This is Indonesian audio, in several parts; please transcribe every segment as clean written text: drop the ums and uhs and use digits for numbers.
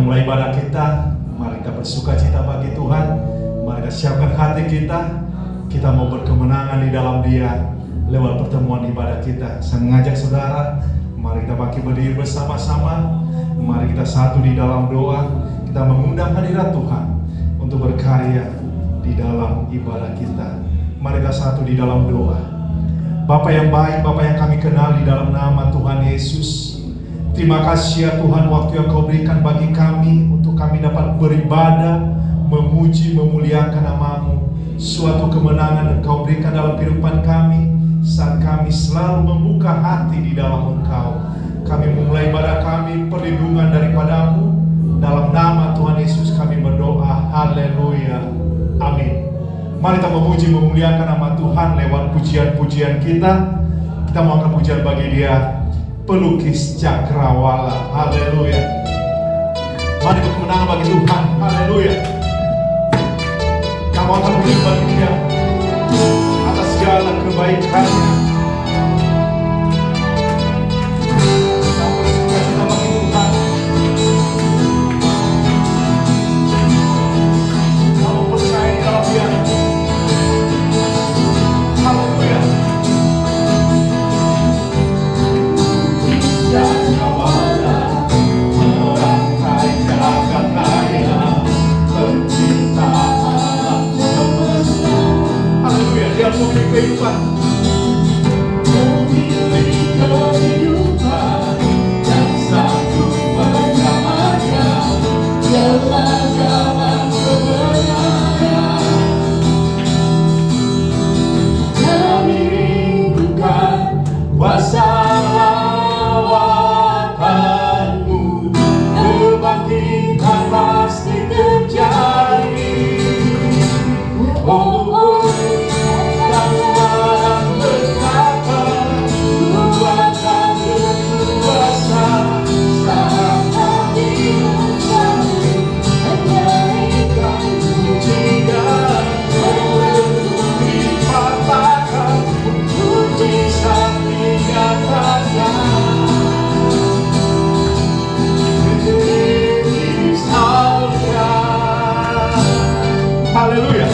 memulai ibadah kita, mari kita bersuka cita bagi Tuhan. Mari kita siapkan hati kita. Kita mau berkemenangan di dalam Dia lewat pertemuan ibadah kita. Saya mengajak saudara, mari kita bangkit berdiri bersama-sama. Mari kita satu di dalam doa. Kita mengundang hadirat Tuhan untuk berkarya di dalam ibadah kita. Mari kita satu di dalam doa. Bapa yang baik, Bapa yang kami kenal di dalam nama Tuhan Yesus, terima kasih ya Tuhan, waktu yang Kau berikan bagi kami untuk kami dapat beribadah, memuji, memuliakan nama-Mu. Suatu kemenangan yang Kau berikan dalam kehidupan kami saat kami selalu membuka hati di dalam Engkau. Kami memulai ibadah kami, perlindungan daripada-Mu. Dalam nama Tuhan Yesus kami berdoa. Haleluya. Amin. Mari kita memuji, memuliakan nama Tuhan lewat pujian-pujian kita. Kita mau angkat pujian bagi Dia, pelukis cakrawala. Haleluya. Mari berkemenangan bagi Tuhan. Haleluya. Kita mau angkat pujian bagi Dia atas segala kebaikannya. Kita bersuka cita bagi Tuhan. Kamu percaya di dalam Dia. Haleluya. Cakrawala merangkai jagat raya, pencinta alam semesta. Haleluya. Dia memiliki kehidupan. Memiliki kehidupan yang sanggup bersamanya jalan-jalan kebenaran. Kami rindukan kuasa lawatan-Mu, kebangkitan pasti terjadi. Oh, dan barang berkata, kuasa berkuasa, saat kami mencari, menaikkan pujian, memenuhi patahkan, mujizat dinyatakan. Diri saudara. Haleluya.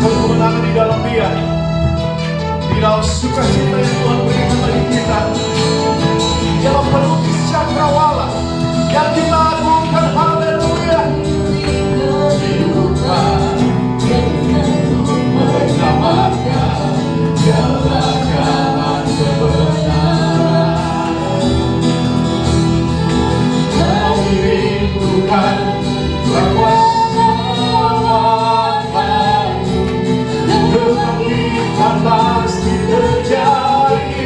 Kemenangan di dalam Dia, di dalam sukacita yang Tuhan berikan bagi kita, dalam pelukis cakrawala yang kita agungkan. Haleluya. Kehidupan menyelamatkan jalan-jalan kebenaran. Kami rindukan berkuasa lawatan-Mu, kebangkitan pasti terjadi.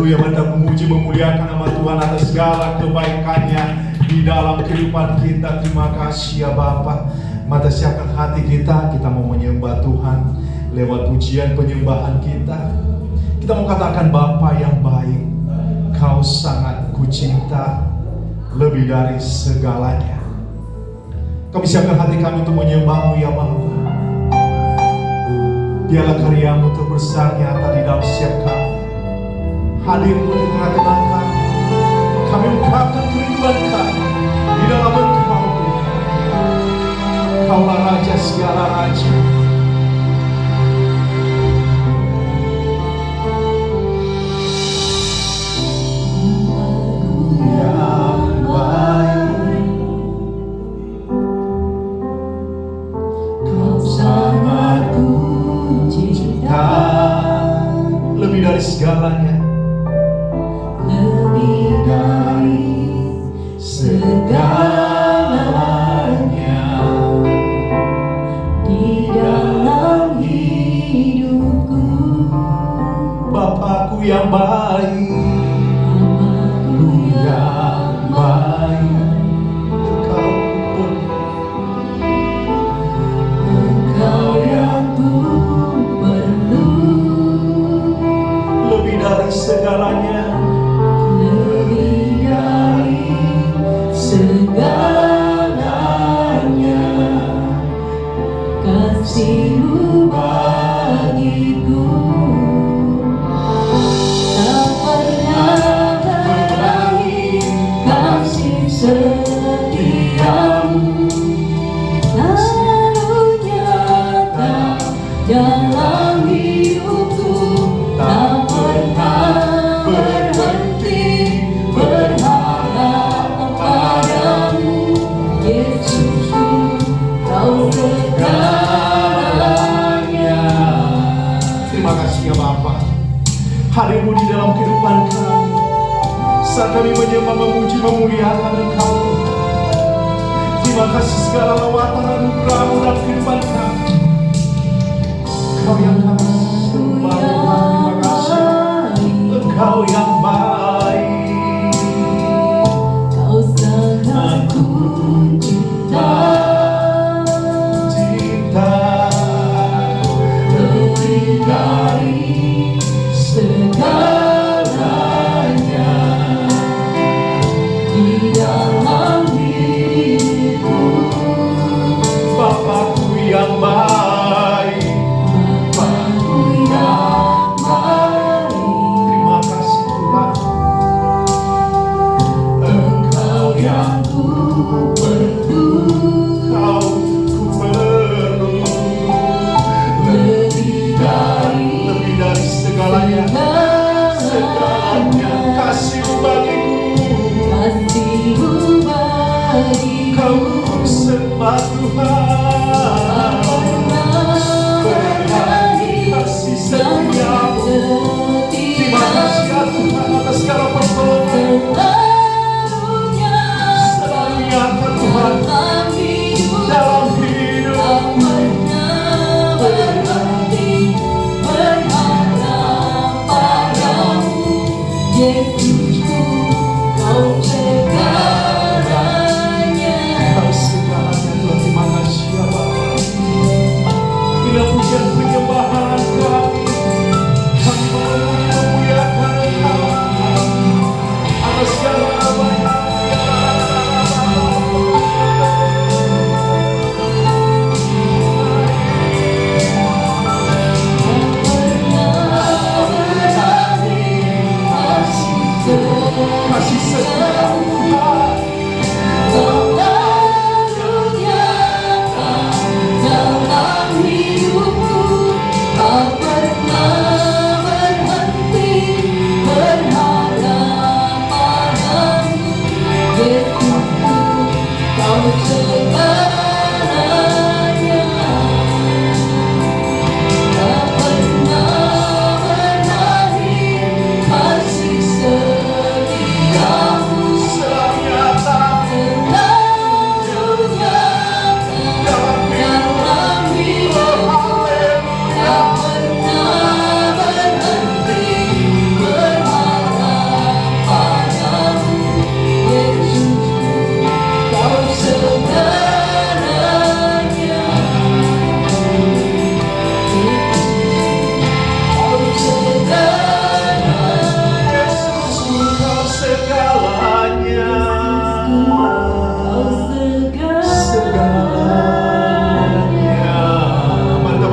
Haleluya, kita memuji memuliakan nama Tuhan atas segala kebaikannya di dalam kehidupan kita. Terima kasih ya Bapa. Mata siapkan hati kita mau menyembah Tuhan lewat pujian penyembahan kita. Kita mau katakan Bapa yang baik, Kau sangat kucinta lebih dari segalanya. Kami siapkan hati kami untuk menyembah-Mu ya Bapa. Dialah karya-Mu terbesar nyata di dalam setiap kami. Hadir-Mu di tengah-tengah kami. Kami ungkapkan kerinduan kami di dalam Engkau Tuhan. Kaulah Raja segala raja. Lebih dari segalanya, lebih dari segalanya di dalam hidupku. Bapakku yang baik, Bapakku yang baik, Engkau yang segalanya, lebih dari segalanya, kasih-Mu bagiku tak pernah berakhir, kasih setia-Mu selalu nyata dalam hidupku. Tak pernah berhenti berharap padamu, Yesusku, Kau segalanya. Terima kasih ya Bapa. Hadir-Mu di dalam kehidupan kami. Saat kami menyembah, memuji, memuliakan Engkau. Terima kasih segala lawatan anugerah-Mu dalam kehidupan kami. Kau yang kami sembah. Kau yang baik, Kau sangat kucinta, lebih dari segalanya di dalam hidupku. Bapakku yang baik, Bapakku yang baik. Yang ku perlu, Kau ku perlu, lebih dari segalanya, segalanya, kasih-Mu bagiku, kasih-Mu bagiku. Kau ku sembah Tuhan, berani kasih setia-Mu. Terima kasih ya Tuhan atas segala pertolongan. Tuhan dalam hidup tak pernah berhenti berharap padamu, Yesusku, Kau segalanya. Kau segalanya Tuhan. Terima kasih ya Bapa. Bila pujian penyembahan kami, kami memuji memuliakan Engkau atas segala kebaikan. Kasih setia Tuhan selalu nyata dalam hidupku.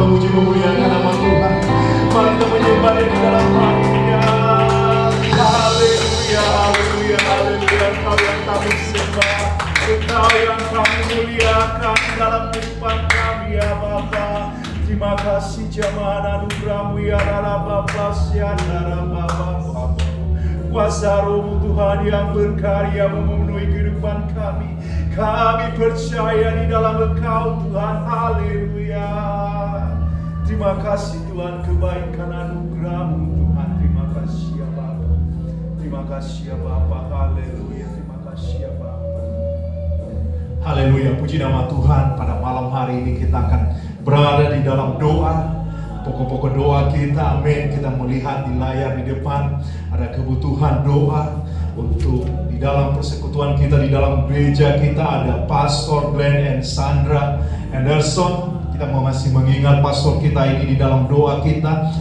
memuji memuliakan nama Tuhan. Mari kita menyembah Dia di dalam hatinya. Haleluya, haleluya, haleluya. Engkau yang kami sembah, Engkau yang kami muliakan di dalam kehidupan kami ya Bapa. Terima kasih jamaah anugerah-Mu ya Bapa, siandara Bapa. Kuasa Roh-Mu Tuhan yang berkarya memenuhi kehidupan kami. Kami percaya di dalam Engkau Tuhan. Haleluya. Terima kasih Tuhan, kebaikan anugerah-Mu Tuhan. Terima kasih ya Bapa. Terima kasih ya Bapa. Haleluya. Terima kasih ya Bapa. Haleluya. Puji nama Tuhan. Pada malam hari ini kita akan berada di dalam doa. Pokok-pokok doa kita, amin. Kita melihat di layar di depan ada kebutuhan doa untuk di dalam persekutuan kita, di dalam gereja kita ada Pastor Glenn and Sandra Anderson. Kita mau masih mengingat pastor kita ini di dalam doa kita.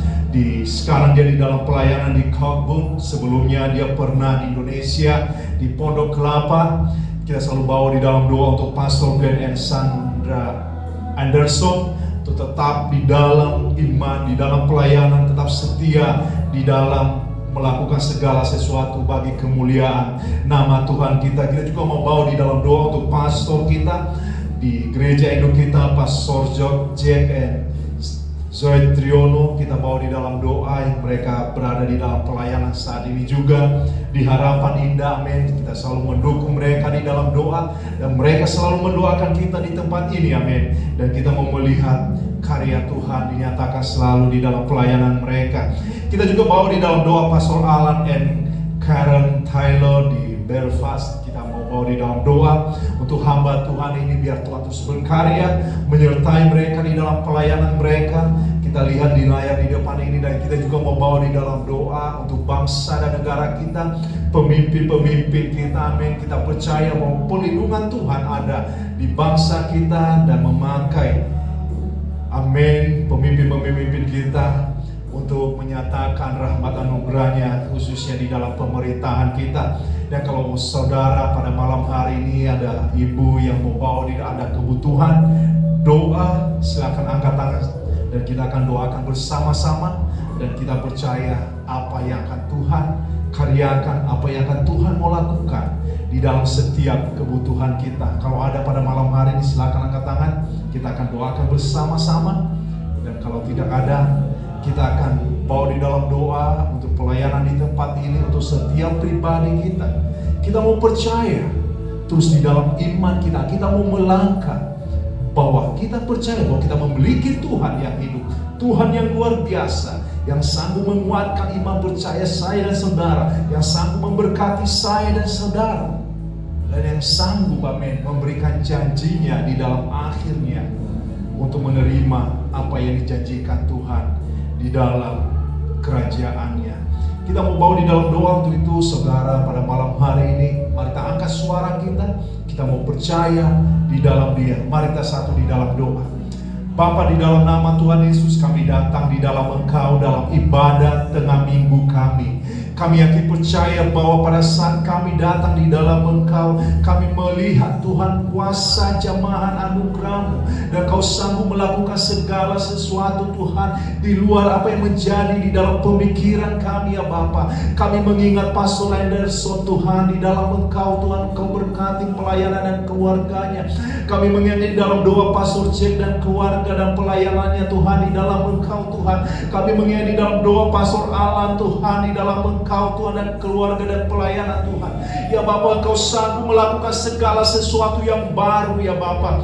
Sekarang dia di dalam pelayanan di Kalbun. Sebelumnya dia pernah di Indonesia di Pondok Kelapa. Kita selalu bawa di dalam doa untuk Pastor Glenn and Sandra Anderson untuk tetap di dalam iman, di dalam pelayanan, tetap setia di dalam melakukan segala sesuatu bagi kemuliaan nama Tuhan kita. Kita juga mau bawa di dalam doa untuk pastor kita di gereja induk kita, Pastor Jack and Zoe Triono. Kita bawa di dalam doa yang mereka berada di dalam pelayanan saat ini juga di Harapan Indah, amin. Kita selalu mendukung mereka di dalam doa dan mereka selalu mendoakan kita di tempat ini, amin. Dan kita mau melihat karya Tuhan dinyatakan selalu di dalam pelayanan mereka. Kita juga bawa di dalam doa Pastor Alan and Karen Taylor di Belfast. Kita mau bawa di dalam doa untuk hamba Tuhan ini, biar Tuhan terus berkarya menyertai mereka di dalam pelayanan mereka. Kita lihat di layar di depan ini, dan kita juga mau bawa di dalam doa untuk bangsa dan negara kita, pemimpin-pemimpin kita, amin. Kita percaya bahwa perlindungan Tuhan ada di bangsa kita dan memakai, amin, pemimpin-pemimpin kita untuk menyatakan rahmat anugerahnya khususnya di dalam pemerintahan kita. Dan kalau saudara pada malam hari ini ada ibu yang mau bawa ada kebutuhan doa, silakan angkat tangan dan kita akan doakan bersama-sama. Dan kita percaya apa yang akan Tuhan karyakan, apa yang akan Tuhan mau lakukan di dalam setiap kebutuhan kita. Kalau ada pada malam hari ini silakan angkat tangan, kita akan doakan bersama-sama. Dan kalau tidak ada, kita akan bawa di dalam doa untuk pelayanan di tempat ini untuk setiap pribadi kita. Kita mau percaya terus di dalam iman kita. Kita mau melangkah bahwa kita percaya bahwa kita memiliki Tuhan yang hidup, Tuhan yang luar biasa, yang sanggup menguatkan iman percaya saya dan saudara, yang sanggup memberkati saya dan saudara, dan yang sanggup, amin, memberikan janjinya di dalam akhirnya untuk menerima apa yang dijanjikan Tuhan di dalam kerajaannya. Kita mau bawa di dalam doa untuk itu, saudara. Pada malam hari ini mari kita angkat suara kita mau percaya di dalam Dia. Mari kita satu di dalam doa. Bapa, di dalam nama Tuhan Yesus kami datang di dalam Engkau dalam ibadat tengah minggu kami. Kami yakin percaya bahwa pada saat kami datang di dalam Engkau, kami melihat Tuhan kuasa jamahan anugerah-Mu, dan Kau sanggup melakukan segala sesuatu Tuhan di luar apa yang menjadi di dalam pemikiran kami ya Bapa. Kami mengingat Pastor Anderson Tuhan, di dalam Engkau Tuhan, Kau berkati pelayanan dan keluarganya. Kami mengingat di dalam doa Pastor Jack dan keluarga dan pelayanannya Tuhan, di dalam Engkau Tuhan. Kami mengingat di dalam doa Pastor Alan Tuhan, di dalam Engkau Tuhan, dan keluarga dan pelayanan Tuhan. Ya Bapa, Engkau sanggup melakukan segala sesuatu yang baru ya Bapa.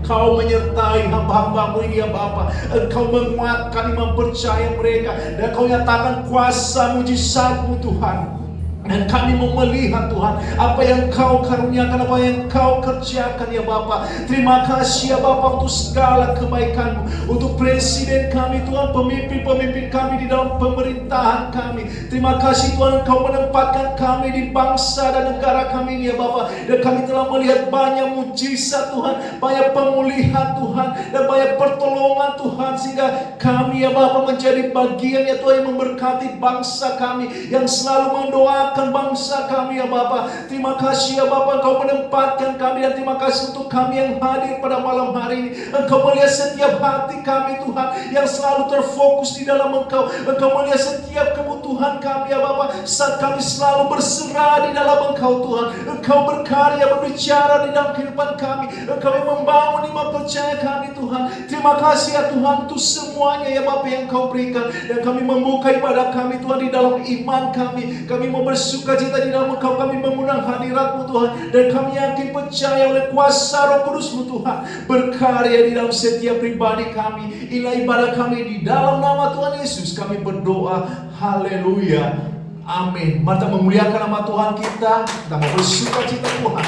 Engkau menyertai hamba-hamba-Mu ini ya Bapa. Engkau menguatkan iman percaya mereka, dan Kau nyatakan kuasa mujizat-Mu Tuhan. Dan kami mau melihat Tuhan apa yang Kau karuniakan, apa yang Kau kerjakan ya Bapa. Terima kasih ya Bapa untuk segala kebaikan-Mu, untuk presiden kami Tuhan, pemimpin-pemimpin kami di dalam pemerintahan kami. Terima kasih Tuhan, Kau menempatkan kami di bangsa dan negara kami ini ya Bapa. Dan kami telah melihat banyak mujizat Tuhan, banyak pemulihan Tuhan, dan banyak pertolongan Tuhan, sehingga kami ya Bapa menjadi bagian ya Tuhan yang memberkati bangsa kami, yang selalu mendoakan menyelamatkan bangsa kami ya Bapa. Terima kasih ya Bapa, Engkau menempatkan kami, dan terima kasih untuk kami yang hadir pada malam hari ini. Engkau melihat setiap hati kami Tuhan yang selalu terfokus di dalam Engkau. Engkau melihat setiap kebutuhan kami ya Bapa, saat kami selalu berserah di dalam Engkau Tuhan. Engkau berkarya, berbicara di dalam kehidupan kami. Engkau yang membangun iman percaya kami Tuhan. Terima kasih ya Tuhan untuk semuanya ya Bapa yang Engkau berikan. Dan kami membuka ibadah kami Tuhan di dalam iman kami. Kami mau bersuka cita di dalam Engkau. Kami mengundang hadirat-Mu Tuhan. Dan kami yakin percaya oleh kuasa Roh Kudus-Mu Tuhan berkarya di dalam setiap pribadi kami. Inilah ibadah kami di dalam nama Tuhan Yesus. Kami berdoa. Haleluya. Amin. Mari kita memuliakan nama Tuhan kita. Kita mau bersuka cita Tuhan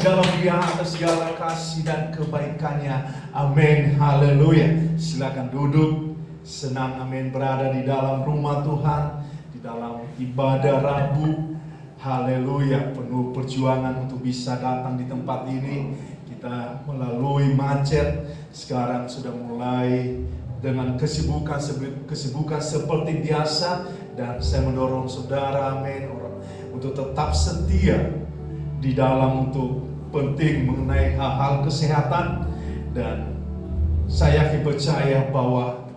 dalam Dia atas segala kasih dan kebaikannya. Amin. Haleluya. Silakan duduk. Senang amin berada di dalam rumah Tuhan, di dalam ibadah Rabu. Haleluya. Penuh perjuangan untuk bisa datang di tempat ini. Kita melalui macet. Sekarang sudah mulai dengan kesibukan seperti biasa. Dan saya mendorong saudara, amin, untuk tetap setia di dalam untuk penting mengenai hal-hal kesehatan. Dan saya yakin percaya bahwa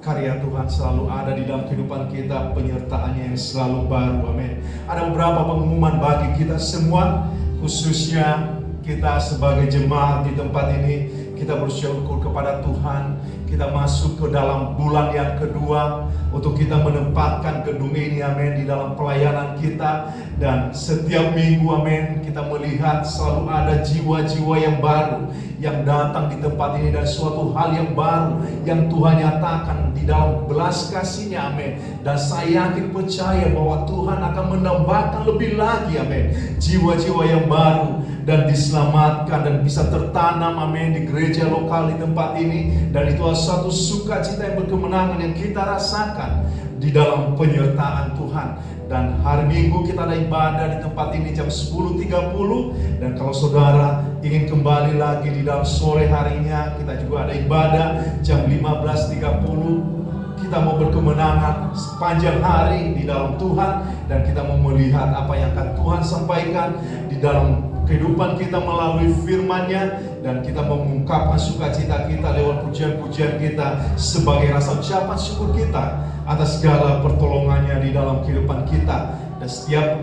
karya Tuhan selalu ada di dalam kehidupan kita, penyertaannya yang selalu baru, amin. Ada beberapa pengumuman bagi kita semua, khususnya kita sebagai jemaat di tempat ini. Kita bersyukur kepada Tuhan, kita masuk ke dalam bulan yang kedua untuk kita menempatkan gedung ini, amin, di dalam pelayanan kita. Dan setiap minggu, amin, kita melihat selalu ada jiwa-jiwa yang baru yang datang di tempat ini, dan suatu hal yang baru yang Tuhan nyatakan di dalam belas kasih-Nya, amin. Dan saya yakin percaya bahwa Tuhan akan menambahkan lebih lagi, amin, jiwa-jiwa yang baru dan diselamatkan dan bisa tertanam, amin, di gereja lokal di tempat ini. Dan itu adalah suatu sukacita yang berkemenangan yang kita rasakan di dalam penyertaan Tuhan. Dan hari Minggu kita ada ibadah di tempat ini jam 10.30. Dan kalau saudara ingin kembali lagi di dalam sore harinya, kita juga ada ibadah jam 15.30. Kita mau berkemenangan sepanjang hari di dalam Tuhan. Dan kita mau melihat apa yang akan Tuhan sampaikan di dalam kehidupan kita melalui firman-Nya. Dan kita mengungkapkan sukacita kita lewat pujian-pujian kita sebagai rasa ucapan syukur kita atas segala pertolongannya di dalam kehidupan kita. Dan setiap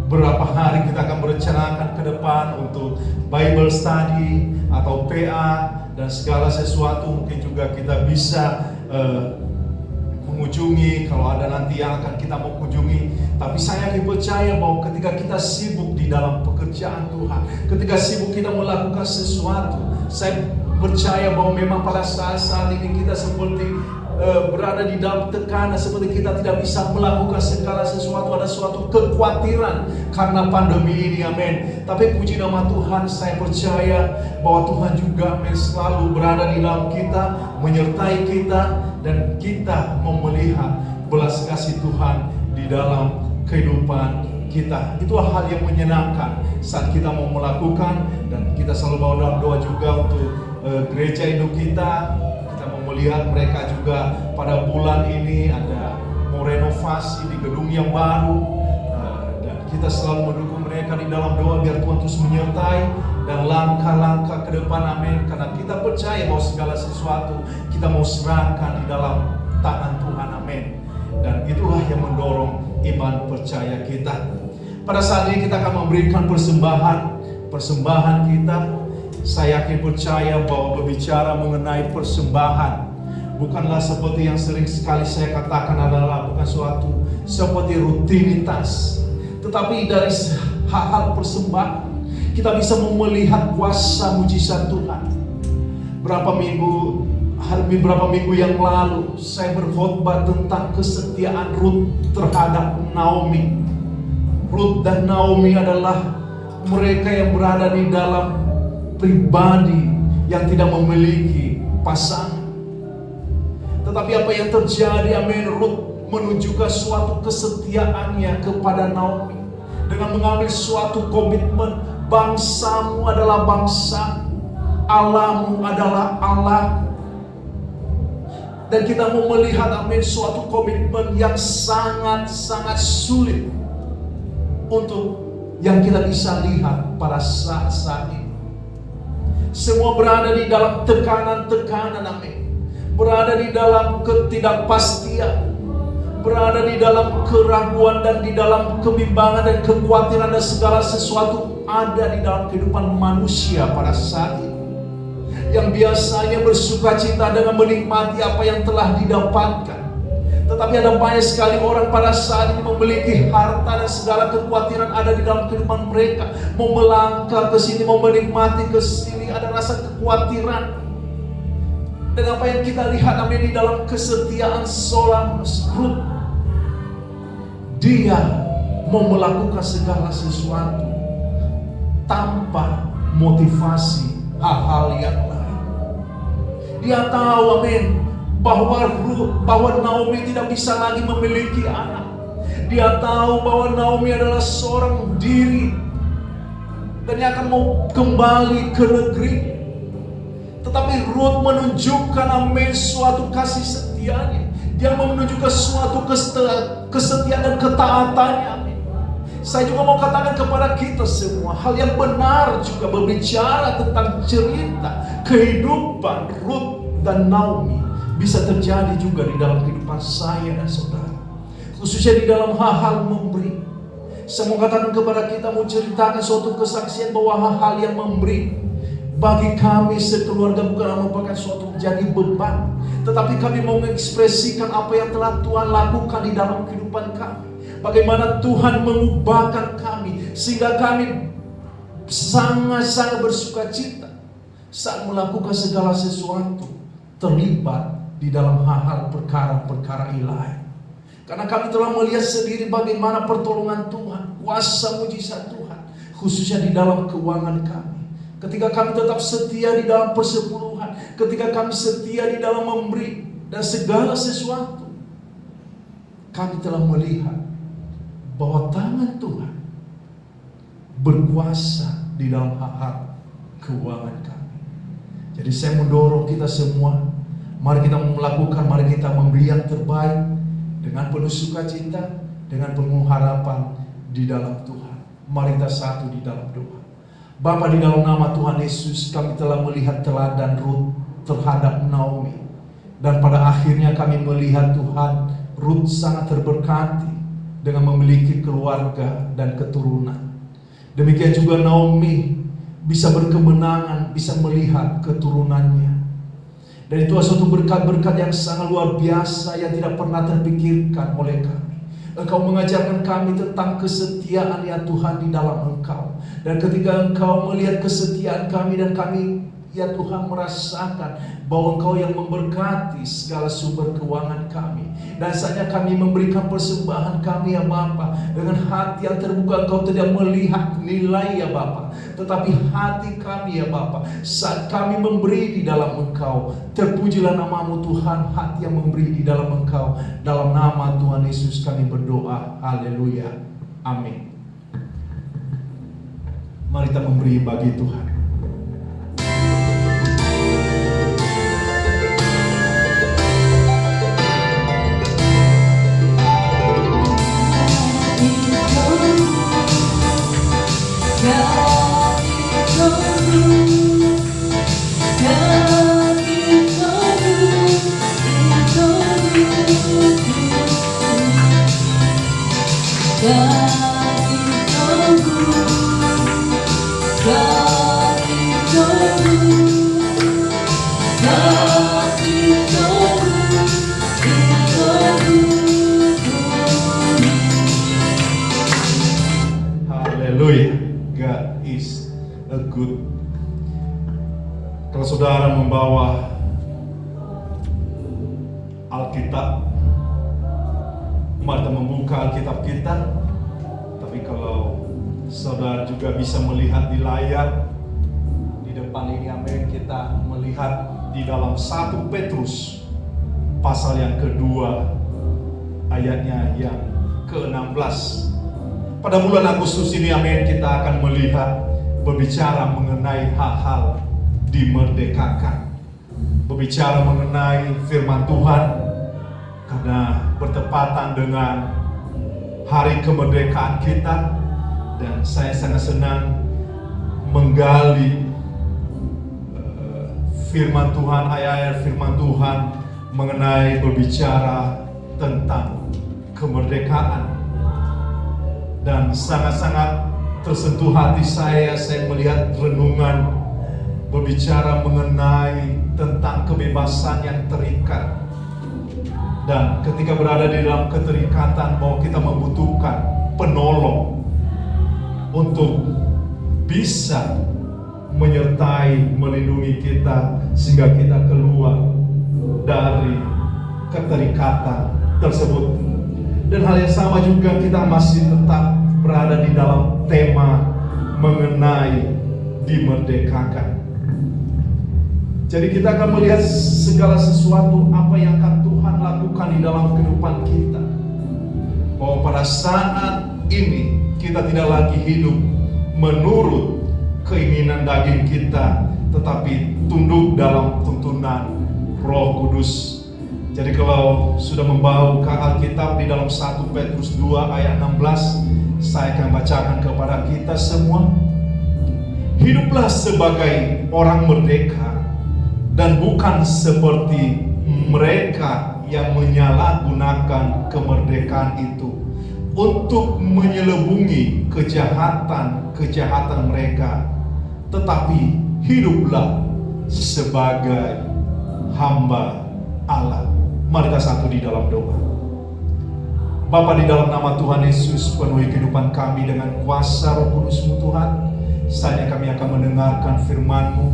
beberapa hari kita akan merencanakan ke depan untuk Bible study atau PA dan segala sesuatu. Mungkin juga kita bisa mengunjungi kalau ada nanti yang akan kita mau kunjungi. Tapi saya yakin percaya bahwa ketika kita sibuk di dalam pekerjaan Tuhan, ketika sibuk kita melakukan sesuatu, saya percaya bahwa memang pada saat-saat ini kita seperti berada di dalam tekanan, seperti kita tidak bisa melakukan segala sesuatu. Ada suatu kekhawatiran karena pandemi ini, amin. Tapi puji nama Tuhan, saya percaya bahwa Tuhan juga selalu berada di dalam kita, menyertai kita, dan kita mau melihat belas kasih Tuhan di dalam kehidupan kita. Itulah hal yang menyenangkan saat kita mau melakukan. Dan kita selalu bawa dalam doa juga untuk gereja induk kita. Kita mau melihat mereka juga pada bulan ini ada mau renovasi di gedung yang baru. Dan kita selalu mendukung mereka di dalam doa biar Tuhan terus menyertai dan langkah-langkah ke depan, amin. Karena kita percaya bahwa segala sesuatu kita mau serahkan di dalam tangan Tuhan, amin. Dan itulah yang mendorong iman percaya kita. Pada saat ini kita akan memberikan persembahan kita. Saya yakin percaya bahwa berbicara mengenai persembahan bukanlah seperti yang sering sekali saya katakan, adalah bukan suatu seperti rutinitas. Tetapi dari hal-hal persembahan kita bisa melihat kuasa mujizat Tuhan. Berapa minggu yang lalu saya berkhotbah tentang kesetiaan Ruth terhadap Naomi. Ruth dan Naomi adalah mereka yang berada di dalam pribadi yang tidak memiliki pasangan. Tetapi apa yang terjadi, amin, Ruth menunjukkan suatu kesetiaannya kepada Naomi dengan mengambil suatu komitmen. Bangsamu adalah bangsa, Allahmu adalah Allah. Dan kita mau melihat, amin, suatu komitmen yang sangat-sangat sulit. untuk yang kita bisa lihat pada saat-saat ini. Semua berada di dalam tekanan-tekanan, amin. Berada di dalam ketidakpastian, berada di dalam keraguan dan di dalam kebimbangan dan kekhawatiran, dan segala sesuatu ada di dalam kehidupan manusia pada saat ini. Yang biasanya bersukacita dengan menikmati apa yang telah didapatkan, tetapi ada banyak sekali orang pada saat ini memiliki harta dan segala kekhawatiran ada di dalam kehidupan mereka. Mau melangkah ke sini, mau menikmati ke sini, ada rasa kekhawatiran. Dan apa yang kita lihat, amin, di dalam kesetiaan seorang Rut, dia mau melakukan segala sesuatu tanpa motivasi hal-hal yang lain. Dia tahu, amin, bahwa Naomi tidak bisa lagi memiliki anak. Dia tahu bahwa Naomi adalah seorang diri dan dia akan mau kembali ke negeri. Tetapi Rut menunjukkan, amin, suatu kasih setianya. Dia menunjukkan suatu kesetiaan dan ketaatannya, amin. Saya juga mau katakan kepada kita semua, hal yang benar juga berbicara tentang cerita kehidupan Rut dan Naomi bisa terjadi juga di dalam kehidupan saya dan saudara, khususnya di dalam hal-hal memberi. Saya mau katakan kepada kita, mau ceritakan suatu kesaksian bahwa hal-hal yang memberi bagi kami sekeluarga bukan merupakan suatu menjadi beban, tetapi kami mau mengekspresikan apa yang telah Tuhan lakukan di dalam kehidupan kami. Bagaimana Tuhan mengubahkan kami sehingga kami sangat-sangat bersukacita saat melakukan segala sesuatu terlibat di dalam hal-hal perkara-perkara ilahi. Karena kami telah melihat sendiri bagaimana pertolongan Tuhan, kuasa mujizat Tuhan, khususnya di dalam keuangan kami. Ketika kami tetap setia di dalam persepuluhan, ketika kami setia di dalam memberi dan segala sesuatu, kami telah melihat bahwa tangan Tuhan berkuasa di dalam hal-hal keuangan kami. Jadi saya mendorong kita semua, mari kita memberi yang terbaik dengan penuh sukacita, dengan penuh harapan di dalam Tuhan. Mari kita satu di dalam doa. Bapa, di dalam nama Tuhan Yesus, kami telah melihat teladan Rut terhadap Naomi, dan pada akhirnya kami melihat Tuhan, Rut sangat terberkati dengan memiliki keluarga dan keturunan. Demikian juga Naomi bisa berkemenangan, bisa melihat keturunannya. Dan itu adalah suatu berkat-berkat yang sangat luar biasa yang tidak pernah terpikirkan oleh kami. Engkau mengajarkan kami tentang kesetiaan ya Tuhan di dalam Engkau. Dan ketika Engkau melihat kesetiaan kami dan kami ya Tuhan merasakan bahwa Engkau yang memberkati segala sumber keuangan kami. Dan saatnya kami memberikan persembahan kami ya Bapa, dengan hati yang terbuka. Engkau tidak melihat nilai ya Bapa, tetapi hati kami ya Bapa, saat kami memberi di dalam Engkau. Terpujilah namamu Tuhan, hati yang memberi di dalam Engkau. Dalam nama Tuhan Yesus kami berdoa, haleluya, amin. Mari kita memberi bagi Tuhan. God is a good. Kalau saudara membawa Alkitab, mari kita membuka Alkitab kita. Tapi kalau saudara juga bisa melihat di layar di depan ini, amin, kita melihat di dalam 1 Petrus pasal yang kedua ayatnya yang ke-16. Pada bulan Agustus ini, amin, kita akan melihat berbicara mengenai hal-hal dimerdekakan, berbicara mengenai firman Tuhan, karena bertepatan dengan hari kemerdekaan kita. Dan saya sangat senang menggali firman Tuhan, ayat-ayat firman Tuhan mengenai berbicara tentang kemerdekaan. Dan sangat-sangat tersentuh hati saya melihat renungan berbicara mengenai tentang kebebasan yang terikat. Dan ketika berada di dalam keterikatan, bahwa kita membutuhkan penolong untuk bisa menyertai, melindungi kita sehingga kita keluar dari keterikatan tersebut. Dan hal yang sama juga, kita masih tetap berada di dalam tema mengenai dimerdekakan. Jadi kita akan melihat segala sesuatu apa yang akan Tuhan lakukan di dalam kehidupan kita. Bahwa pada saat ini kita tidak lagi hidup menurut keinginan daging kita, tetapi tunduk dalam tuntunan Roh Kudus. Jadi kalau sudah membawa ke Alkitab di dalam 1 Petrus 2 ayat 16, saya akan bacakan kepada kita semua. Hiduplah sebagai orang merdeka dan bukan seperti mereka yang menyalahgunakan kemerdekaan itu untuk menyelubungi kejahatan mereka, tetapi hiduplah sebagai hamba Allah. Mari kita satu di dalam doa. Bapa, di dalam nama Tuhan Yesus, penuhi kehidupan kami dengan kuasa Roh Kudus-Mu Tuhan. Saatnya kami akan mendengarkan firman-Mu.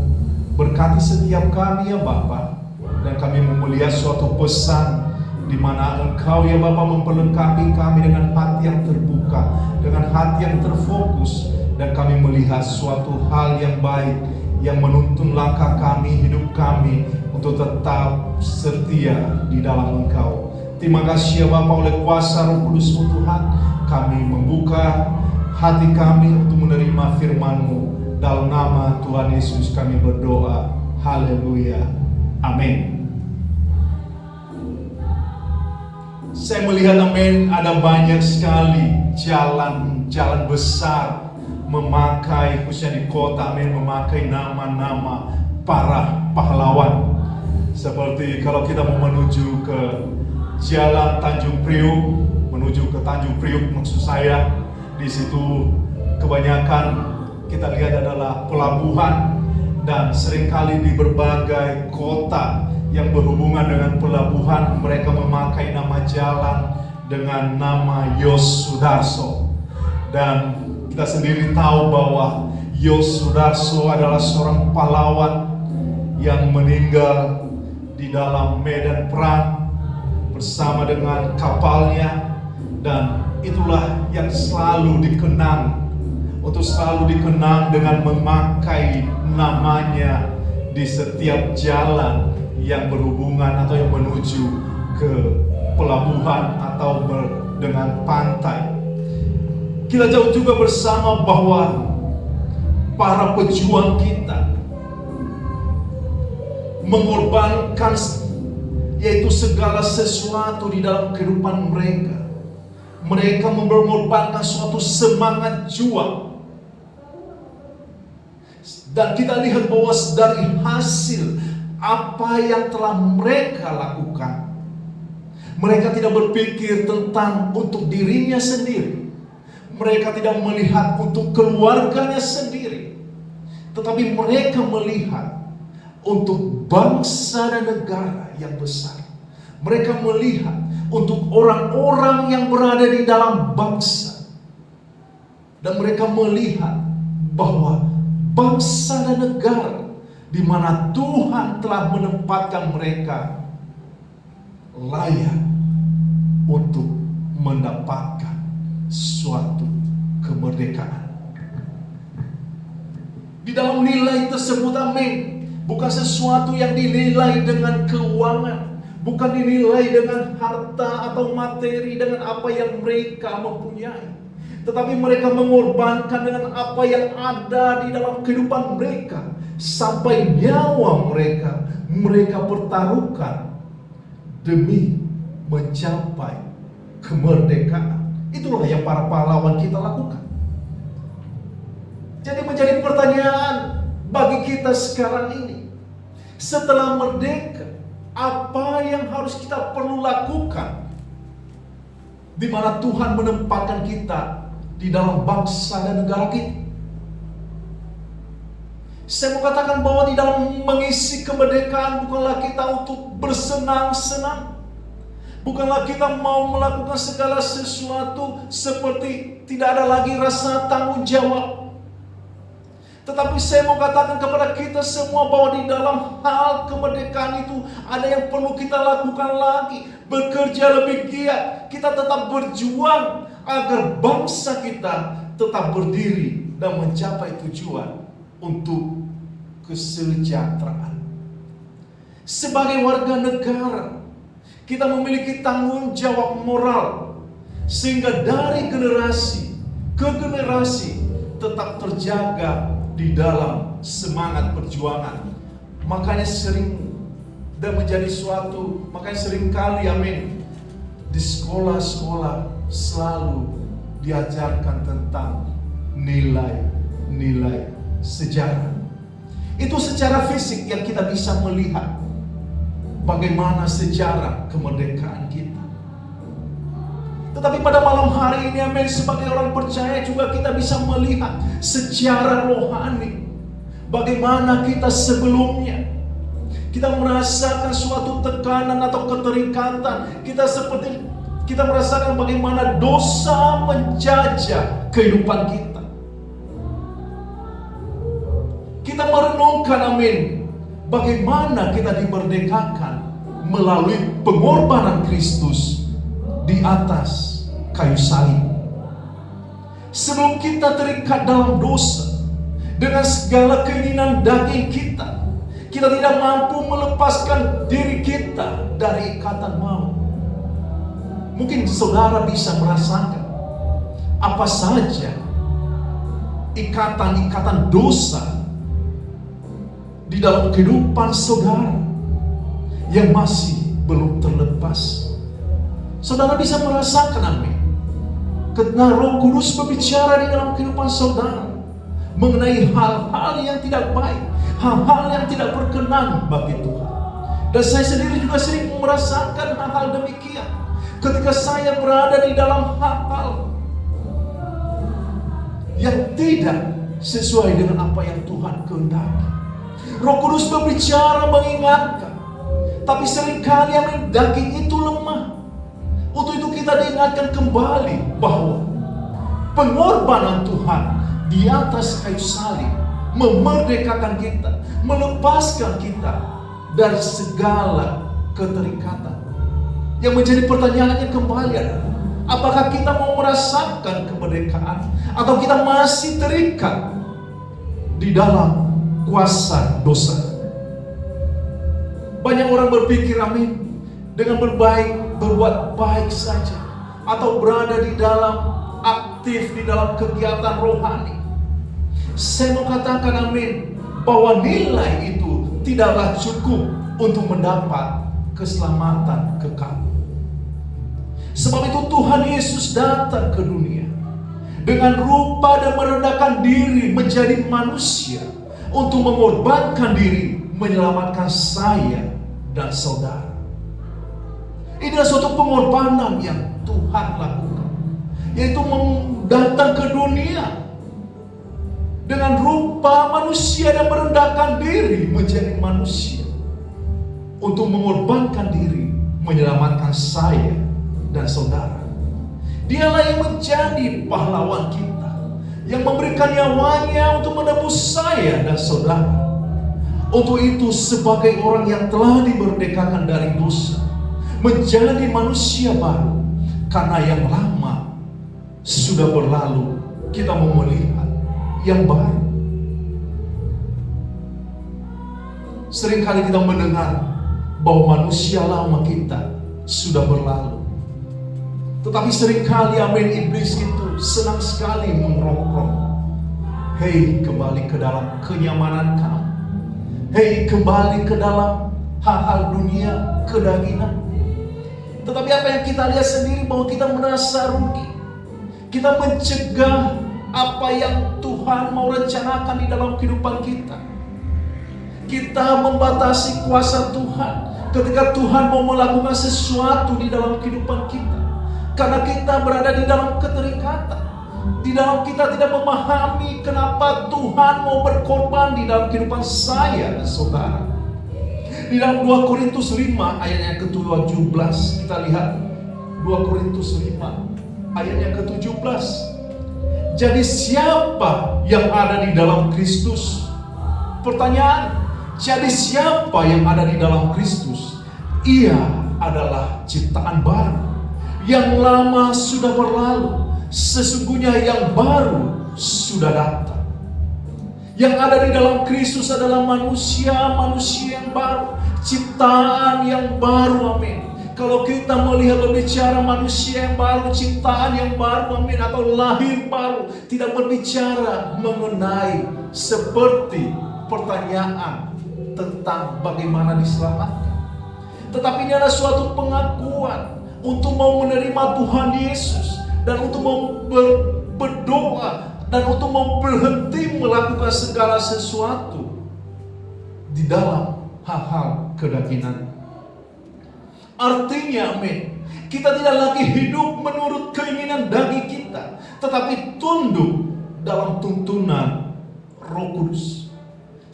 Berkati setiap kami ya Bapa, dan kami mau melihat suatu pesan di mana Engkau ya Bapa memperlengkapi kami dengan hati yang terbuka, dengan hati yang terfokus, dan kami melihat suatu hal yang baik yang menuntun langkah kami, hidup kami untuk tetap setia di dalam Engkau. Terima kasih ya Bapa, oleh kuasa Roh Kudus-Mu Tuhan, kami membuka hati kami untuk menerima firman-Mu. Dalam nama Tuhan Yesus kami berdoa. Haleluya. Amin. Saya melihat, amin, ada banyak sekali jalan besar memakai, khususnya di kota, amin, memakai nama-nama para pahlawan. Seperti kalau kita mau menuju ke Jalan Tanjung Priuk, menuju ke Tanjung Priuk maksud saya, di situ kebanyakan kita lihat adalah pelabuhan, dan seringkali di berbagai kota yang berhubungan dengan pelabuhan mereka memakai nama jalan dengan nama Yos Sudarso. Dan kita sendiri tahu bahwa Yos Sudarso adalah seorang pahlawan yang meninggal di dalam medan perang bersama dengan kapalnya, dan itulah yang selalu dikenang, untuk selalu dikenang dengan memakai namanya di setiap jalan yang berhubungan atau yang menuju ke pelabuhan atau dengan pantai. Kita jauh juga bersama bahwa para pejuang kita mengorbankan yaitu segala sesuatu di dalam kehidupan mereka. Mereka mengorbankan suatu semangat juang. Dan kita lihat bahwa dari hasil apa yang telah mereka lakukan, mereka tidak berpikir tentang untuk dirinya sendiri. Mereka tidak melihat untuk keluarganya sendiri, tetapi mereka melihat untuk bangsa dan negara yang besar. Mereka melihat untuk orang-orang yang berada di dalam bangsa. Dan mereka melihat bahwa bangsa dan negara di mana Tuhan telah menempatkan mereka layak untuk mendapatkan suatu kemerdekaan. Di dalam nilai tersebut, amin, bukan sesuatu yang dinilai dengan keuangan, bukan dinilai dengan harta atau materi, dengan apa yang mereka mempunyai, tetapi mereka mengorbankan dengan apa yang ada di dalam kehidupan mereka. Sampai nyawa mereka pertaruhkan demi mencapai kemerdekaan. Itulah yang para pahlawan kita lakukan. Jadi menjadi pertanyaan bagi kita sekarang ini, setelah merdeka, apa yang harus kita perlu lakukan? Di mana Tuhan menempatkan kita di dalam bangsa dan negara kita. Saya mau katakan bahwa di dalam mengisi kemerdekaan bukanlah kita untuk bersenang-senang. Bukanlah kita mau melakukan segala sesuatu seperti tidak ada lagi rasa tanggung jawab. Tetapi saya mau katakan kepada kita semua bahwa di dalam hal kemerdekaan itu ada yang perlu kita lakukan lagi. Bekerja lebih giat. Kita tetap berjuang agar bangsa kita tetap berdiri dan mencapai tujuan untuk kesejahteraan. Sebagai warga negara, kita memiliki tanggung jawab moral sehingga dari generasi ke generasi tetap terjaga di dalam semangat perjuangan. Makanya sering dan menjadi suatu, makanya sering kali di sekolah-sekolah selalu diajarkan tentang nilai-nilai sejarah. Itu secara fisik yang kita bisa melihat bagaimana sejarah kemerdekaan kita. Tetapi pada malam hari ini sebagai orang percaya juga kita bisa melihat secara rohani bagaimana kita sebelumnya. Kita merasakan suatu tekanan atau keterikatan. Kita merasakan bagaimana dosa menjajah kehidupan kita. Kita merenungkan bagaimana kita dimerdekakan melalui pengorbanan Kristus di atas kayu salib. Sebelum kita terikat dalam dosa dengan segala keinginan daging kita tidak mampu melepaskan diri kita dari ikatan maut. Mungkin saudara bisa merasakan apa saja ikatan-ikatan dosa di dalam kehidupan saudara yang masih belum terlepas. Saudara bisa merasakan karena Roh Kudus berbicara di dalam kehidupan saudara mengenai hal-hal yang tidak baik, hal-hal yang tidak berkenan bagi Tuhan. Dan saya sendiri juga sering merasakan hal-hal demikian ketika saya berada di dalam hal-hal yang tidak sesuai dengan apa yang Tuhan kehendaki. Roh Kudus berbicara mengingatkan, tapi seringkali daging itu lemah. Untuk itu kita diingatkan kembali bahwa pengorbanan Tuhan di atas kayu salib memerdekakan kita, melepaskan kita dari segala keterikatan. Yang menjadi pertanyaannya kembali adalah, apakah kita mau merasakan kemerdekaan atau kita masih terikat di dalam kuasa dosa? Banyak orang berpikir dengan berbuat baik saja atau berada di dalam aktif di dalam kegiatan rohani. Saya mau katakan bahwa nilai itu tidaklah cukup untuk mendapat keselamatan kekal. Sebab itu Tuhan Yesus datang ke dunia dengan rupa dan merendahkan diri menjadi manusia untuk mengorbankan diri menyelamatkan saya dan saudara. Ini adalah suatu pengorbanan yang Tuhan lakukan, yaitu datang ke dunia dengan rupa manusia dan merendahkan diri menjadi manusia untuk mengorbankan diri menyelamatkan saya dan saudara. Dialah yang menjadi pahlawan kita, yang memberikan nyawanya untuk menebus saya dan saudara. Untuk itu sebagai orang yang telah dimerdekakan dari dosa, menjadi manusia baru, karena yang lama sudah berlalu, kita mau melihat yang baru. Seringkali kita mendengar bahwa manusia lama kita sudah berlalu, tetapi seringkali iblis itu senang sekali mengerong-rong. Hei, kembali ke dalam kenyamanan kamu. Hei, kembali ke dalam hal-hal dunia kedagingan. Tetapi apa yang kita lihat sendiri bahwa kita merasa rugi. Kita mencegah apa yang Tuhan mau rencanakan di dalam kehidupan kita. Kita membatasi kuasa Tuhan ketika Tuhan mau melakukan sesuatu di dalam kehidupan kita, karena kita berada di dalam keterikatan. Di dalam kita tidak memahami kenapa Tuhan mau berkorban di dalam kehidupan saya dan saudara. Di dalam 2 Korintus 5 ayat yang ke-17, kita lihat 2 Korintus 5 ayat yang ke-17. Jadi siapa yang ada di dalam Kristus? Pertanyaan, jadi siapa yang ada di dalam Kristus? Ia adalah ciptaan baru. Yang lama sudah berlalu, sesungguhnya yang baru sudah datang. Yang ada di dalam Kristus adalah manusia yang baru, ciptaan yang baru, amin. Kalau kita melihat berbicara manusia yang baru, ciptaan yang baru, amin, atau lahir baru, tidak berbicara mengenai seperti pertanyaan tentang bagaimana diselamatkan. Tetapi ini adalah suatu pengakuan untuk mau menerima Tuhan Yesus, dan untuk mau berdoa, dan untuk mau berhenti melakukan segala sesuatu di dalam hal-hal kedagingan. Artinya, amin, kita tidak lagi hidup menurut keinginan daging kita, tetapi tunduk dalam tuntunan Roh Kudus.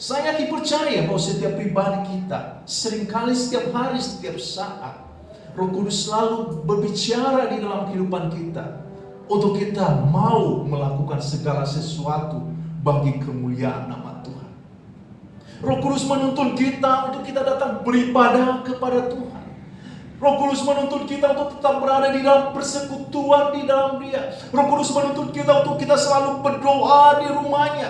Saya percaya bahwa setiap pribadi kita, seringkali setiap hari, setiap saat, Roh Kudus selalu berbicara di dalam kehidupan kita untuk kita mau melakukan segala sesuatu bagi kemuliaan nama Tuhan. Roh Kudus menuntun kita untuk kita datang beribadah kepada Tuhan. Roh Kudus menuntun kita untuk tetap berada di dalam persekutuan di dalam Dia. Roh Kudus menuntun kita untuk kita selalu berdoa di rumahnya.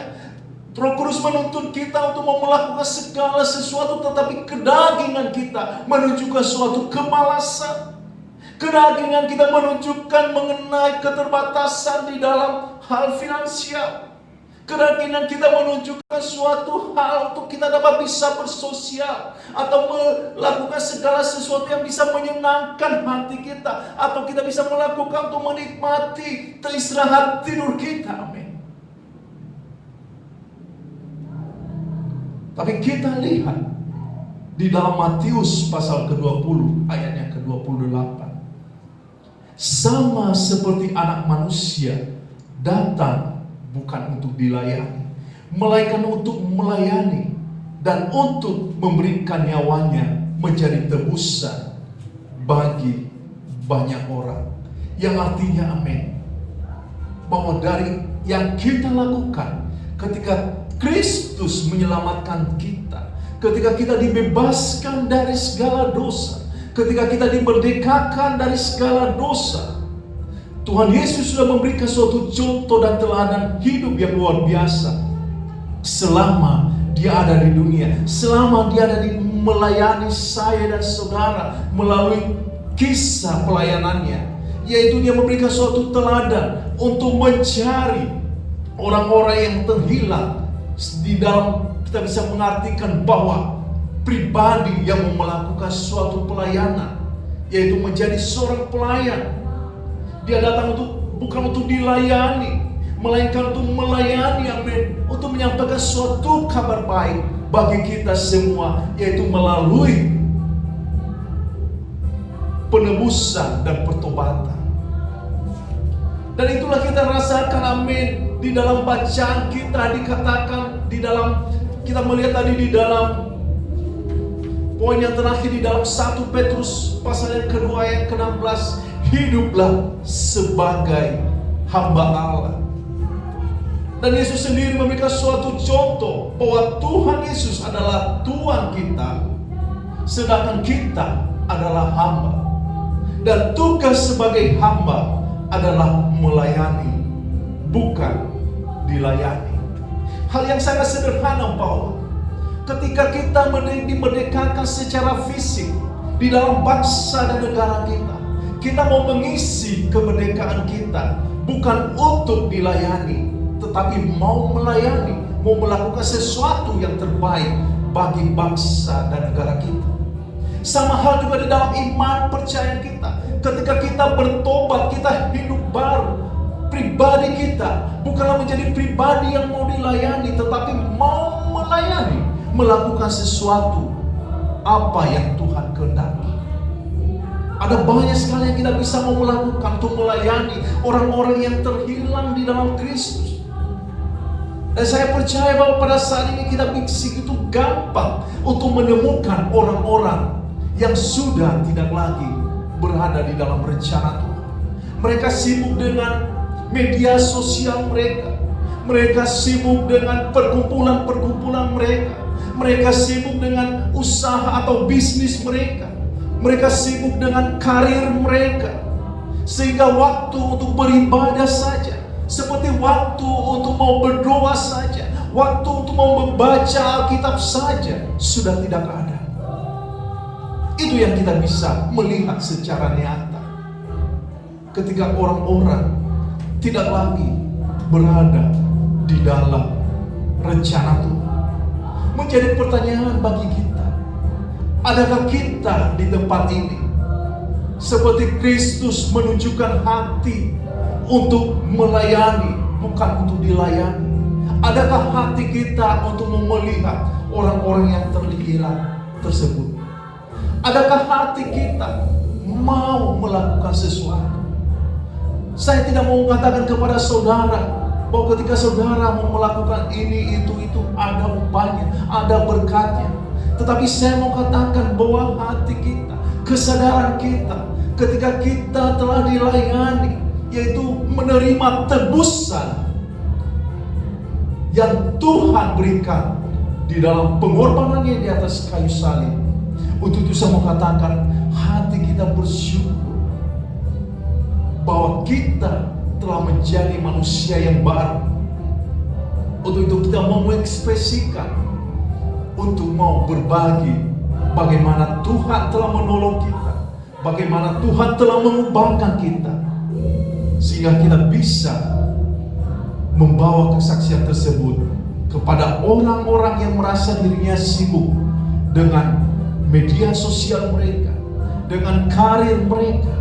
Roh Kudus menuntun kita untuk mau melakukan segala sesuatu, tetapi kedagingan kita menunjukkan suatu kemalasan. Kedagingan kita menunjukkan mengenai keterbatasan di dalam hal finansial. Kedagingan kita menunjukkan suatu hal untuk kita dapat bisa bersosial, atau melakukan segala sesuatu yang bisa menyenangkan hati kita, atau kita bisa melakukan untuk menikmati istirahat tidur kita, amin. Tapi kita lihat di dalam Matius pasal ke-20 ayatnya ke-28. Sama seperti anak manusia datang bukan untuk dilayani, melainkan untuk melayani dan untuk memberikan nyawanya menjadi tebusan bagi banyak orang. Yang artinya, amin, bahwa dari yang kita lakukan ketika Kristus menyelamatkan kita, ketika kita dibebaskan dari segala dosa, ketika kita dimerdekakan dari segala dosa, Tuhan Yesus sudah memberikan suatu contoh dan teladan hidup yang luar biasa. Selama Dia ada di dunia, selama Dia ada di melayani saya dan saudara melalui kisah pelayanannya, yaitu Dia memberikan suatu teladan untuk mencari orang-orang yang terhilang. Di dalam kita bisa mengartikan bahwa pribadi yang mau melakukan suatu pelayanan, yaitu menjadi seorang pelayan, dia datang bukan untuk dilayani, melainkan untuk melayani, amin, untuk menyampaikan suatu kabar baik bagi kita semua, yaitu melalui penebusan dan pertobatan. Dan itulah kita rasakan, amin, di dalam bacaan kita dikatakan, di dalam kita melihat tadi di dalam poin yang terakhir di dalam 1 Petrus pasal yang kedua ayat ke-16, hiduplah sebagai hamba Allah. Dan Yesus sendiri memberikan suatu contoh bahwa Tuhan Yesus adalah Tuhan kita, sedangkan kita adalah hamba. Dan tugas sebagai hamba adalah melayani, bukan dilayani. Hal yang sangat sederhana bahwa ketika kita dimerdekakan secara fisik di dalam bangsa dan negara kita, kita mau mengisi kemerdekaan kita bukan untuk dilayani, tetapi mau melayani, mau melakukan sesuatu yang terbaik bagi bangsa dan negara kita. Sama hal juga di dalam iman percaya kita. Ketika kita bertobat, kita hidup baru. pribadi kita bukanlah menjadi pribadi yang mau dilayani, tetapi mau melayani, melakukan sesuatu apa yang Tuhan kehendaki. Ada banyak sekali yang kita bisa mau melakukan untuk melayani orang-orang yang terhilang di dalam Kristus. Dan saya percaya bahwa pada saat ini kita begitu gampang untuk menemukan orang-orang yang sudah tidak lagi berada di dalam rencana Tuhan. Mereka sibuk dengan media sosial mereka. Mereka sibuk dengan perkumpulan-perkumpulan mereka. Mereka sibuk dengan usaha atau bisnis mereka. Mereka sibuk dengan karir mereka. Sehingga waktu untuk beribadah saja, seperti waktu untuk mau berdoa saja, waktu untuk mau membaca Alkitab saja, sudah tidak ada. Itu yang kita bisa melihat secara nyata. Ketika orang-orang tidak lagi berada di dalam rencana Tuhan. Menjadi pertanyaan bagi kita, adakah kita di tempat ini seperti Kristus menunjukkan hati untuk melayani, bukan untuk dilayani? Adakah hati kita untuk melihat orang-orang yang terhilang tersebut? Adakah hati kita mau melakukan sesuatu? Saya tidak mau mengatakan kepada saudara bahwa ketika saudara mau melakukan ini, itu ada upahnya, ada berkatnya. Tetapi saya mau katakan bahwa hati kita, kesadaran kita, ketika kita telah dilayani, yaitu menerima tebusan yang Tuhan berikan di dalam pengorbanannya di atas kayu salib. Untuk itu saya mau katakan, hati kita bersyukur bahwa kita telah menjadi manusia yang baru. Untuk itu kita mau mengekspresikan, untuk mau berbagi bagaimana Tuhan telah menolong kita, bagaimana Tuhan telah mengubahkan kita, sehingga kita bisa membawa kesaksian tersebut kepada orang-orang yang merasa dirinya sibuk dengan media sosial mereka, dengan karir mereka.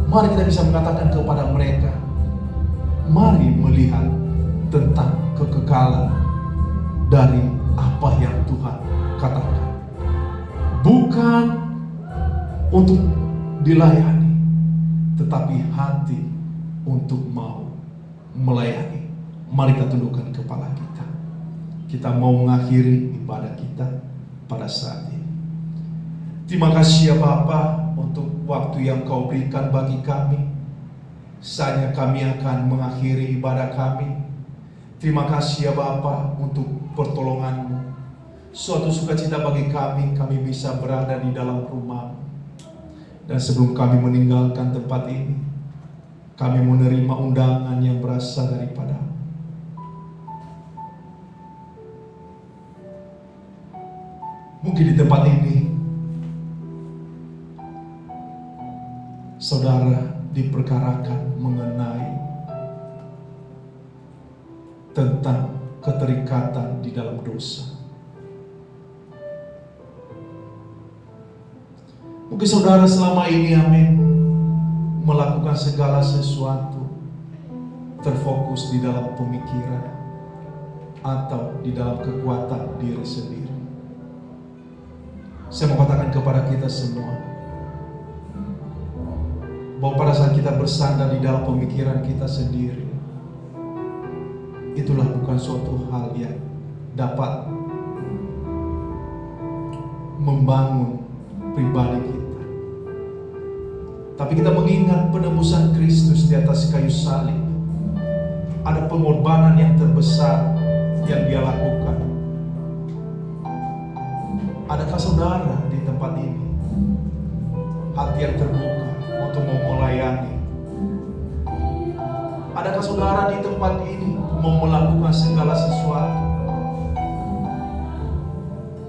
Mari kita bisa mengatakan kepada mereka, mari melihat tentang kekekalan dari apa yang Tuhan katakan. Bukan untuk dilayani, tetapi hati untuk mau melayani. Mari kita tundukkan kepala kita. Kita mau mengakhiri ibadah kita pada saat ini. Terima kasih ya Bapa untuk waktu yang Kau berikan bagi kami. Saatnya kami akan mengakhiri ibadah kami. Terima kasih ya Bapa untuk pertolongan-Mu. Suatu sukacita bagi kami bisa berada di dalam rumah. Dan sebelum kami meninggalkan tempat ini, kami menerima undangan yang berasal daripada mungkin di tempat ini saudara diperkarakan mengenai tentang keterikatan di dalam dosa. Mungkin saudara selama ini, amin, melakukan segala sesuatu terfokus di dalam pemikiran atau di dalam kekuatan diri sendiri. Saya mau katakan kepada kita semua bahwa pada saat kita bersandar di dalam pemikiran kita sendiri, itulah bukan suatu hal yang dapat membangun pribadi kita. Tapi kita mengingat penebusan Kristus di atas kayu salib. Ada pengorbanan yang terbesar yang Dia lakukan. Adakah saudara di tempat ini hati yang terbuka untuk mau melayani? Adakah saudara di tempat ini mau melakukan segala sesuatu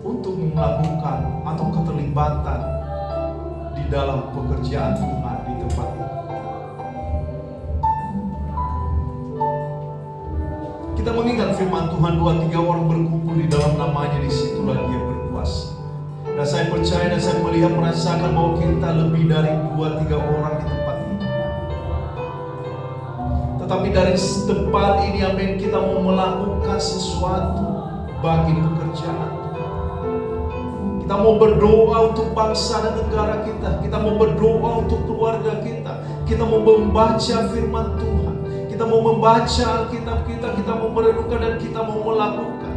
untuk melakukan atau keterlibatan di dalam pekerjaan Tuhan di tempat ini? Kita mengingat firman Tuhan, 2-3 orang berkumpul di dalam namanya, disitulah Dia berkuasa. Dan saya percaya dan saya melihat, merasakan bahwa kita lebih dari 2-3 orang di tempat ini. Tetapi dari tempat ini, amin, kita mau melakukan sesuatu bagi pekerjaan. Kita mau berdoa untuk bangsa dan negara kita. Kita mau berdoa untuk keluarga kita. Kita mau membaca firman Tuhan. Kita mau membaca Alkitab kita. Kita mau merenungkan dan kita mau melakukan.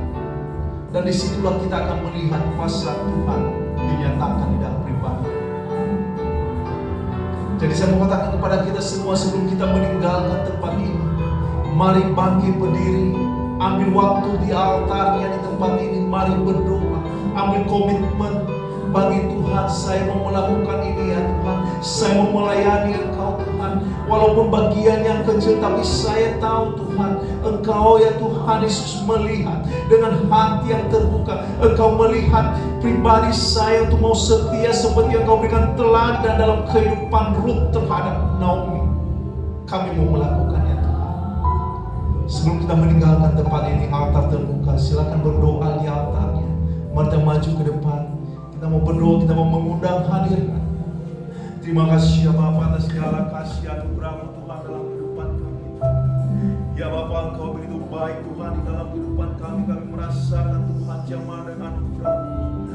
Dan disitulah kita akan melihat kuasa Tuhan dinyatakan di dalam pribadi. Jadi saya mau katakan kepada kita semua sebelum kita meninggalkan tempat ini, mari bangkit berdiri, ambil waktu di altarnya di tempat ini, mari berdoa, ambil komitmen bagi Tuhan. Saya mau melakukan ini ya Tuhan, saya mau melayani Engkau Tuhan, walaupun bagian yang kecil, tapi saya tahu Tuhan, Engkau ya Tuhan Yesus melihat dengan hati yang terbuka. Engkau melihat pribadi saya untuk mau setia seperti yang Engkau berikan teladan dalam kehidupan Ruth terhadap Naomi. Kami mau melakukannya Tuhan. Sebelum kita meninggalkan tempat ini, altar terbuka, silakan berdoa di altarnya. Mari kita maju ke depan. Kita mau berdoa, kita mau mengundang hadirat. Terima kasih ya Bapa atas segala kasih anugerah Tuhan dalam kehidupan kami. Ya Bapa, Engkau begitu baik Tuhan di dalam kehidupan kami. Kami merasakan Tuhan jamaah dan anugerah.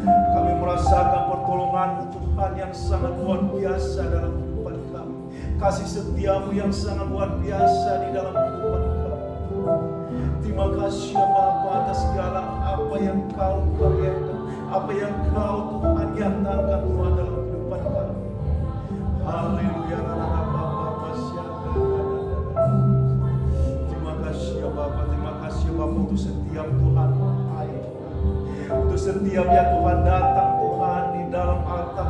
Kami merasakan pertolongan Tuhan yang sangat luar biasa dalam kehidupan kami. Kasih setiamu yang sangat luar biasa di dalam kehidupan kami. Terima kasih ya Bapa atas segala apa yang Kau karyakan, apa yang Kau Tuhan nyatakan Tuhan dalam kehidupan kami. Haleluya. Terima kasih ya Bapa, terima kasih ya Bapa untuk setiap Tuhan ayat Tuhan, untuk setiap ya Tuhan datang Tuhan di dalam altar,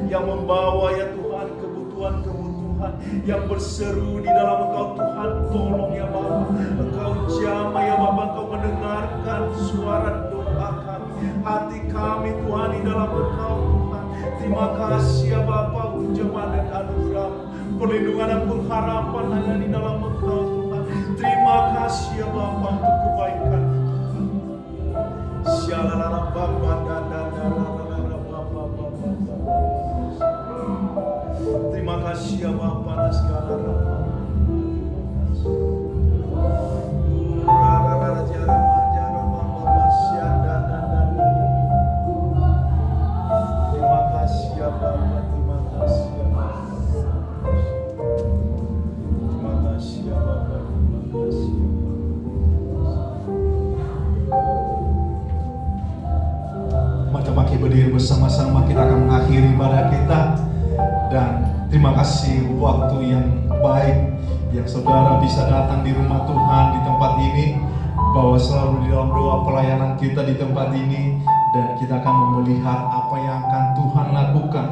yang membawa ya Tuhan kebutuhan-kebutuhan, yang berseru di dalam Engkau Tuhan. Tolong ya Bapa, Engkau jamah ya Bapa, Engkau mendengarkan suara doa kami, hati kami Tuhan di dalam Engkau Tuhan. Terima kasih ya Bapa untuk jemaah dan anugerah, perlindungan dan pengharapan hanya di dalam Engkau Tuhan. Terima kasih ya Bapa untuk kebaikan Tuhan. Syalalala Bapa dan terima kasih ya Bapa atas segala rahmat. Terima kasih ya Bapa, terima kasih ya Bapa. Terima kasih ya Bapa, terima kasih ya Bapa. Mari kita berdiri bersama-sama, kita akan mengakhiri ibadah kita. Dan terima kasih waktu yang baik yang saudara bisa datang di rumah Tuhan di tempat ini, bahwa selalu di dalam doa pelayanan kita di tempat ini, dan kita akan melihat apa yang akan Tuhan lakukan.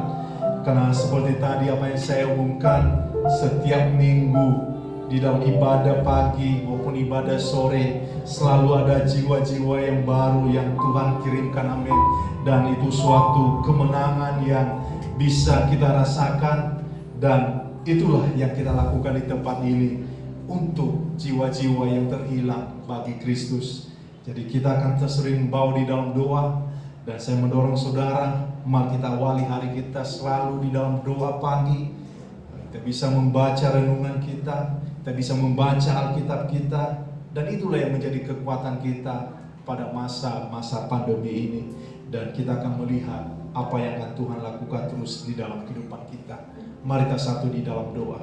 Karena seperti tadi apa yang saya umumkan, setiap minggu di dalam ibadah pagi maupun ibadah sore selalu ada jiwa-jiwa yang baru yang Tuhan kirimkan, amin. Dan itu suatu kemenangan yang bisa kita rasakan, dan itulah yang kita lakukan di tempat ini untuk jiwa-jiwa yang terhilang bagi Kristus. Jadi kita akan sering bawa di dalam doa, dan saya mendorong saudara, mari kita awali hari kita selalu di dalam doa pagi. Kita bisa membaca renungan kita bisa membaca Alkitab kita, dan itulah yang menjadi kekuatan kita pada masa-masa pandemi ini. Dan kita akan melihat apa yang akan Tuhan lakukan terus di dalam kehidupan kita. Mari kita satu di dalam doa.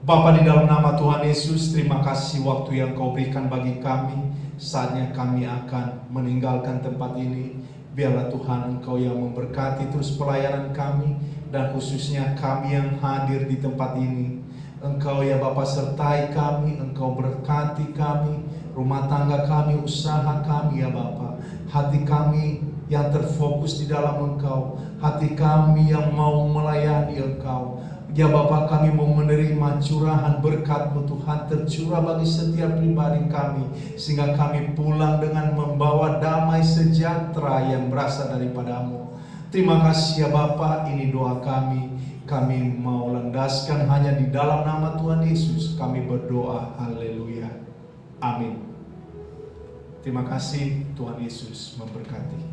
Bapa, di dalam nama Tuhan Yesus, terima kasih waktu yang Kau berikan bagi kami. Saatnya kami akan meninggalkan tempat ini. Biarlah Tuhan Engkau yang memberkati terus pelayanan kami, dan khususnya kami yang hadir di tempat ini. Engkau ya Bapa sertai kami, Engkau berkati kami, rumah tangga kami, usaha kami ya Bapa. Hati kami yang terfokus di dalam Engkau, hati kami yang mau melayani Engkau. Ya Bapa, kami mau menerima curahan berkat-Mu Tuhan tercurah bagi setiap pribadi kami, sehingga kami pulang dengan membawa damai sejahtera yang berasal daripada-Mu. Terima kasih ya Bapa, ini doa kami. Kami mau landaskan hanya di dalam nama Tuhan Yesus. Kami berdoa, haleluya, amin. Terima kasih, Tuhan Yesus memberkati.